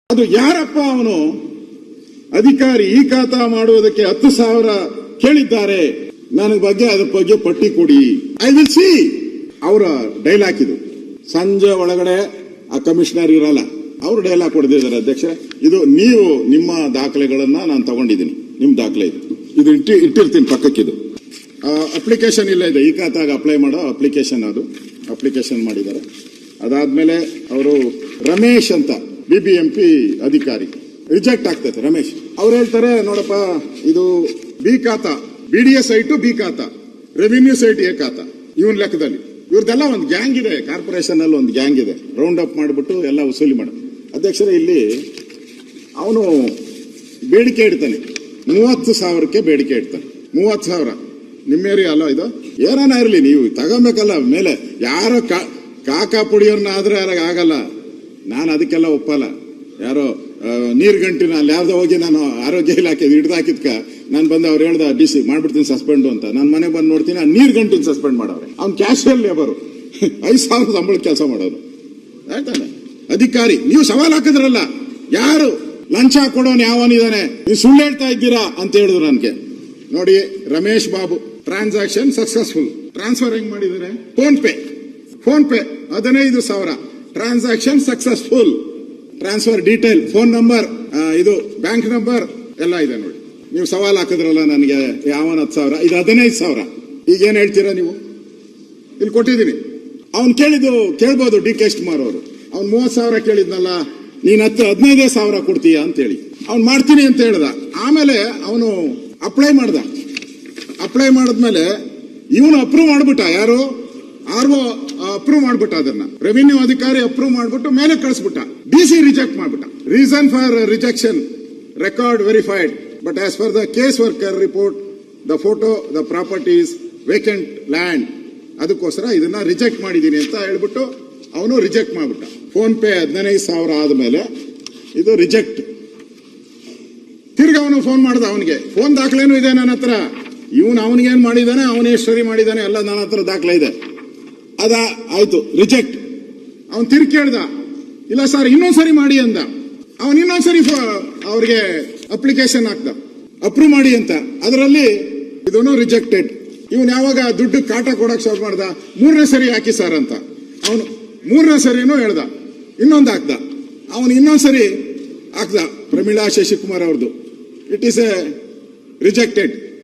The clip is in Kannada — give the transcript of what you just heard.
ಅದು ಯಾರಪ್ಪ ಅವನು ಅಧಿಕಾರಿ ಈ ಖಾತಾ ಮಾಡುವುದಕ್ಕೆ 10,000 ಕೇಳಿದ್ದಾರೆ, ನನಗೆ ಬಗ್ಗೆ ಅದ್ರ ಬಗ್ಗೆ ಪಟ್ಟಿ ಕೊಡಿ, ಐ ವಿಲ್ ಸಿ. ಅವರ ಡೈಲಾಗ್ ಇದು. ಸಂಜೆ ಒಳಗಡೆ ಆ ಕಮಿಷನರ್ ಇರಲ್ಲ, ಅವರು ಡೈಲಾಗ್ ಕೊಡ್ತಿದ್ದಾರೆ. ಅಧ್ಯಕ್ಷರೇ, ಇದು ನೀವು ನಿಮ್ಮ ದಾಖಲೆಗಳನ್ನ ನಾನು ತಗೊಂಡಿದ್ದೀನಿ, ನಿಮ್ ದಾಖಲೆ ಇದು ಇಟ್ಟಿರ್ತೀನಿ ಪಕ್ಕಕ್ಕಿದು. ಅಪ್ಲಿಕೇಶನ್ ಇಲ್ಲ ಇದೆ, ಈ ಖಾತಾಗ ಅಪ್ಲೈ ಮಾಡೋ ಅಪ್ಲಿಕೇಶನ್, ಅದು ಅಪ್ಲಿಕೇಶನ್ ಮಾಡಿದ್ದಾರೆ. ಅದಾದ್ಮೇಲೆ ಅವರು ರಮೇಶ್ ಅಂತ BBMP ಅಧಿಕಾರಿ ರಿಜೆಕ್ಟ್ ಆಗ್ತೈತೆ. ರಮೇಶ್ ಅವ್ರು ಹೇಳ್ತಾರೆ, ನೋಡಪ್ಪ ಇದು ಬಿ ಖಾತಾ, BDS ಸೈಟು ಬಿ ಖಾತಾ, ರೆವಿನ್ಯೂ ಸೈಟ್ ಎ ಖಾತಾ. ಇವನ್ ಲೆಕ್ಕದಲ್ಲಿ ಇವ್ರದೆಲ್ಲ ಒಂದು ಗ್ಯಾಂಗ್ ಇದೆ, ಕಾರ್ಪೊರೇಷನ್ ಅಲ್ಲಿ ಒಂದು ಗ್ಯಾಂಗ್ ಇದೆ, ರೌಂಡ್ ಅಪ್ ಮಾಡಿಬಿಟ್ಟು ಎಲ್ಲ ವಸೂಲಿ ಮಾಡ. ಅಧ್ಯಕ್ಷರೇ, ಇಲ್ಲಿ ಅವನು ಬೇಡಿಕೆ ಇಡ್ತಾನೆ, 30,000ಕ್ಕೆ ಬೇಡಿಕೆ ಇಡ್ತಾನೆ. 30,000 ನಿಮ್ಮ ಏರಿಯಾ ಅಲ್ಲ ಇದು? ಏನಾನ ಇರಲಿ, ನೀವು ತಗೊಬೇಕಲ್ಲ. ಮೇಲೆ ಯಾರೋ ಕಾಕಾ ಪುಡಿಯವ್ರನ್ನ ಆದ್ರೆ ಆಗಲ್ಲ, ನಾನು ಅದಕ್ಕೆಲ್ಲ ಒಪ್ಪಲ್ಲ. ಯಾರೋ ನೀರ್ ಗಂಟಿನ ಅಲ್ಲಿ ಯಾವ್ದೋ ಹೋಗಿ ನಾನು ಆರೋಗ್ಯ ಇಲಾಖೆ ಹಿಡ್ದಾಕಿದ್ಕ ನಾನು ಬಂದು ಅವ್ರು ಹೇಳ್ದ DC ಮಾಡ್ಬಿಡ್ತೀನಿ ಸಸ್ಪೆಂಡ್ ಅಂತ. ನಾನು ಮನೆಗೆ ಬಂದು ನೋಡ್ತೀನಿ, ಆ ನೀರ್ ಗಂಟಿನ ಸಸ್ಪೆಂಡ್ ಮಾಡವ್ರೆ. ಅವ್ನು ಕ್ಯಾಶುಯಲ್ ಲೇಬರ್, 5,000 ಸಂಬಳ ಕೆಲಸ ಮಾಡೋನು ಹೇಳ್ತಾನೆ. ಅಧಿಕಾರಿ ನೀವು ಸವಾಲ್ ಹಾಕಿದ್ರಲ್ಲ, ಯಾರು ಲಂಚ ಕೊಡೋನು ಯಾವನಿದಾನೆ, ನೀವು ಸುಳ್ಳು ಹೇಳ್ತಾ ಇದ್ದೀರಾ ಅಂತ ಹೇಳಿದ್ರು ನನ್ಗೆ. ನೋಡಿ, Ramesh Babu transaction successful. Transfer ಹೆಂಗ್ ಮಾಡಿದ್ದಾರೆ? Phone pay 15,000 transaction successful. Transfer detail, phone number, ಇದು ಬ್ಯಾಂಕ್ ನಂಬರ್ ಎಲ್ಲ ಇದೆ ನೋಡಿ. ನೀವು ಸವಾಲ್ ಹಾಕಿದ್ರಲ್ಲ ನನಗೆ, ಯಾವನ್ 10,000, ಇದು 15,000. ಈಗ ಏನ್ ಹೇಳ್ತೀರಾ ನೀವು? ಇಲ್ಲಿ ಕೊಟ್ಟಿದ್ದೀನಿ. ಅವ್ನು ಕೇಳ್ಬೋದು DK ಶಿವಕುಮಾರ್ ಅವರು. ಅವ್ನು 30,000 ಕೇಳಿದ್ನಲ್ಲ, ನೀನ್ 15,000 ಕೊಡ್ತೀಯ ಅಂತ ಹೇಳಿ ಅವ್ನು ಮಾಡ್ತೀನಿ ಅಂತ ಹೇಳ್ದ. ಆಮೇಲೆ ಅವನು ಅಪ್ಲೈ ಮಾಡಿದ್ಮೇಲೆ ಇವನು ಅಪ್ರೂವ್ ಮಾಡ್ಬಿಟ್ಟ. ಯಾರು? RO ಅಪ್ರೂವ್ ಮಾಡ್ಬಿಟ್ಟ, ಅದನ್ನ ರೆವಿನ್ಯೂ ಅಧಿಕಾರಿ ಅಪ್ರೂವ್ ಮಾಡ್ಬಿಟ್ಟು ಮೇಲೆ ಕಳಿಸ್ಬಿಟ್ಟ. DC ರಿಜೆಕ್ಟ್ ಮಾಡ್ಬಿಟ್ಟ. Reason for rejection, record verified, but as per the case worker report the photo the properties vacant land, ಅದಕ್ಕೋಸ್ಕರ ಇದನ್ನ ರಿಜೆಕ್ಟ್ ಮಾಡಿದೀನಿ ಅಂತ ಹೇಳ್ಬಿಟ್ಟು ಅವನು ರಿಜೆಕ್ಟ್ ಮಾಡ್ಬಿಟ್ಟ. ಫೋನ್ ಪೇ 15,000 ಆದ್ಮೇಲೆ ಇದು ರಿಜೆಕ್ಟ್. ತಿರ್ಗಿ ಅವನು ಫೋನ್ ಮಾಡ್ದ, ಅವನಿಗೆ ಫೋನ್ ದಾಖಲೆನೂ ಇದೆ ನನ್ನ ಹತ್ರ. ಅವನಿಗೇನ್ ಮಾಡಿದಾನೆ, ಅವನೇ ಸರಿ ಮಾಡಿದಾನೆ, ಎಲ್ಲ ನನ್ನ ಹತ್ರ ದಾಖಲೆ ಇದೆ. ಆಯ್ತು, ರಿಜೆಕ್ಟ್. ಅವನ್ ತಿರ್ಗಿ ಕೇಳ್ದ, ಇಲ್ಲ ಸರ್ ಇನ್ನೊಂದ್ಸರಿ ಮಾಡಿ ಅಂದ. ಅವನ್ ಇನ್ನೊಂದ್ಸರಿ ಅವ್ರಿಗೆ ಅಪ್ಲಿಕೇಶನ್ ಹಾಕ್ದ, ಅಪ್ರೂವ್ ಮಾಡಿ ಅಂತ. ಅದರಲ್ಲಿ ಇದನ್ನು ರಿಜೆಕ್ಟೆಡ್. ಇವನ್ ಯಾವಾಗ ದುಡ್ಡು ಕಾಟ ಕೊಡಕ್ ಶುರು ಮಾಡ್ದ, 3ನೇ ಸರಿ ಹಾಕಿ ಸರ್ ಅಂತ. ಅವನು 3ನೇ ಸರಿನೂ ಹೇಳ್ದ, ಇನ್ನೊಂದು ಹಾಕ್ದ. ಅವನು ಇನ್ನೊಂದ್ಸರಿ ಹಾಕ್ದ, ಪ್ರಮೀಳಾ ಶಶಿಕುಮಾರ್ ಅವ್ರದ್ದು. It is A rejected.